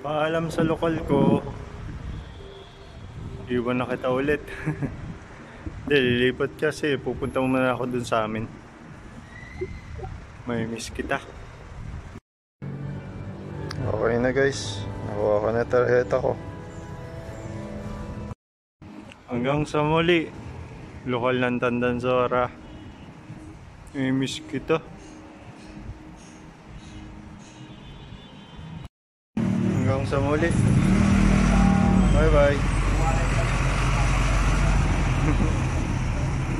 Paalam sa lokal ko. Iwan na kita ulit. Hindi, lilipat kasi. Pupunta muna ako dun sa amin. May miss kita. Okay na guys. Nakuha ko na tarjeta ko. Hanggang sa muli. Lokal ng Tandansora. May miss kita. Hanggang sa muli. Bye bye.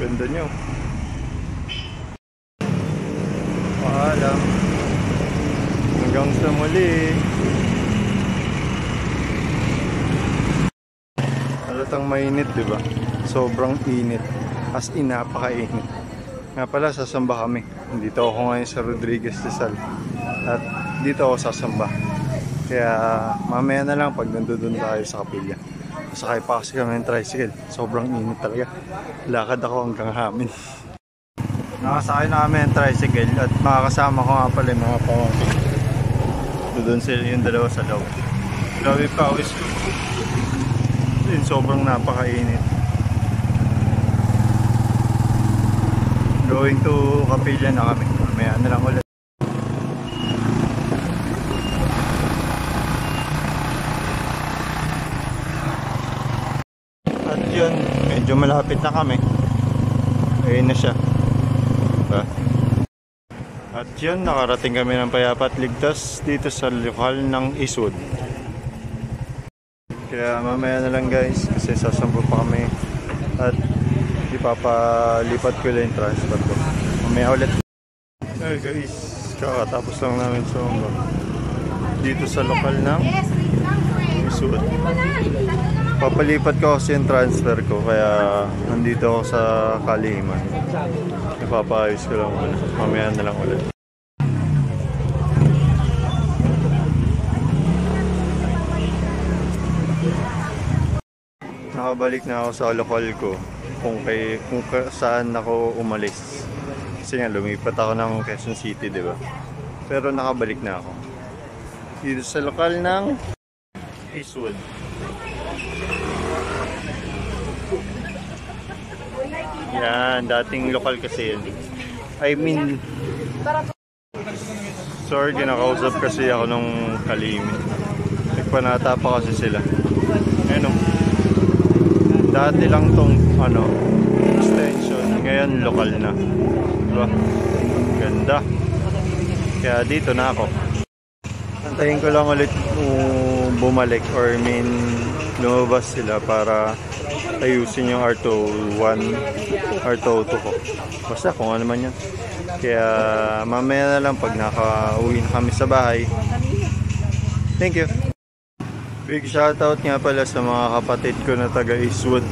Ganda nyo. Paalam. Hanggang sa muli. Halatang mainit, diba? Sobrang init. As in, napakainit. Nga pala, sasamba kami. Dito ako ngayon sa Rodriguez Rizal. At dito ako sasamba. Kaya mamaya na lang pag nandoon tayo sa kapilya. Masakay pa kasi kami ng tricycle. Sobrang init talaga. Lakad ako hanggang amin. Nakasakay na kami ng tricycle at makakasama ko nga pala yung mga pamangkin. Doon sila yung dalawa sa loob. Grabe pawis ko. Sobrang napakainit. Going to kapilya na kami. Mamaya na lang ulit. At yun, medyo malapit na kami. Ayun na siya. Diba? At yun, nakarating kami ng payapa at ligtas dito sa lokal ng Eastwood. Kaya mamaya na lang guys, kasi sasambot pa kami. At ipapalipat ko lang yung transfer ko. Mamaya ulit. Hey guys, kakatapos lang namin sumamba. Dito sa lokal ng Eastwood. Papalipat ko kasi yung transfer ko, kaya nandito ako sa Kalihiman. Ipapaayos ko lang ulit. Mamaya na lang ulit. Nakabalik na ako sa lokal ko kung saan ako umalis. Kasi nga lumipat ako ng Quezon City, di ba? Pero nakabalik na ako. Dito sa lokal ng Eastwood. Yan, dating lokal kasi yan. I mean, sorry, kinakausap kasi ako nung Kalihiman. Nagpanata pa kasi sila. Ayun o. Dati lang tong extension. Ngayon lokal na. Diba? Ganda. Kaya dito na ako. Antayin ko lang ulit bumalik or lumabas sila para ayusin yung R2-1, R2-2 ko. Basta kung ano man yan. Kaya mamaya na lang pag nakauwi na kami sa bahay. Thank you. Big shoutout nga pala sa mga kapatid ko na taga Eastwood.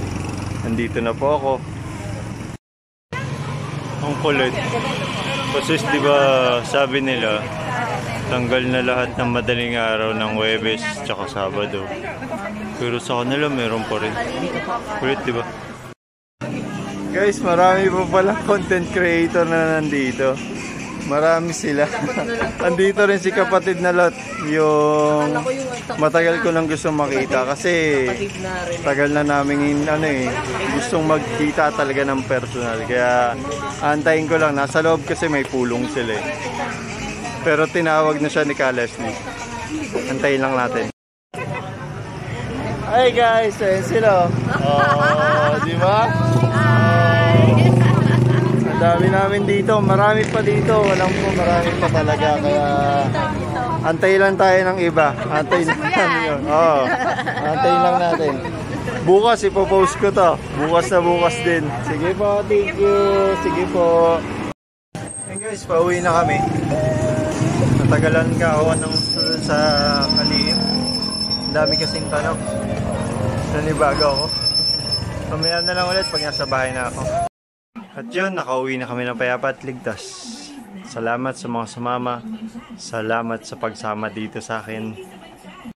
Nandito na po ako. Ang kulit. Kasi diba sabi nila tanggal na lahat ng madaling araw ng Huwebes tsaka Sabado. Pero sa kanila meron pa rin. Kulit, diba? Guys, marami pa pala content creator na nandito. Marami sila. Andito rin si kapatid na Lot. Yung matagal ko nang gusto makita. Kasi tagal na namin gustong magkita talaga ng personal. Kaya antayin ko lang. Nasa loob kasi may pulong sila eh. Pero tinawag na siya ni Ka Leslie. Antayin lang natin. Hi guys, ayun sila. Oh, di ba? Ang dami namin dito. Marami pa dito. Walang po, marami pa talaga. Kaya antay lang tayo ng iba. Antay lang yun. Oh, antay lang natin. Bukas ipopost ko to. Bukas na bukas din. Sige po, thank you. Sige po. Hey guys, pauwi na kami. Natagalan ka ako sa Kalihim. Ang dami kasing tanong. Nanibago ako. Mamaya na lang ulit pag nasa bahay na ako. At yun, nakauwi na kami ng payapa at ligtas. Salamat sa mga sumama. Salamat sa pagsama dito sa akin.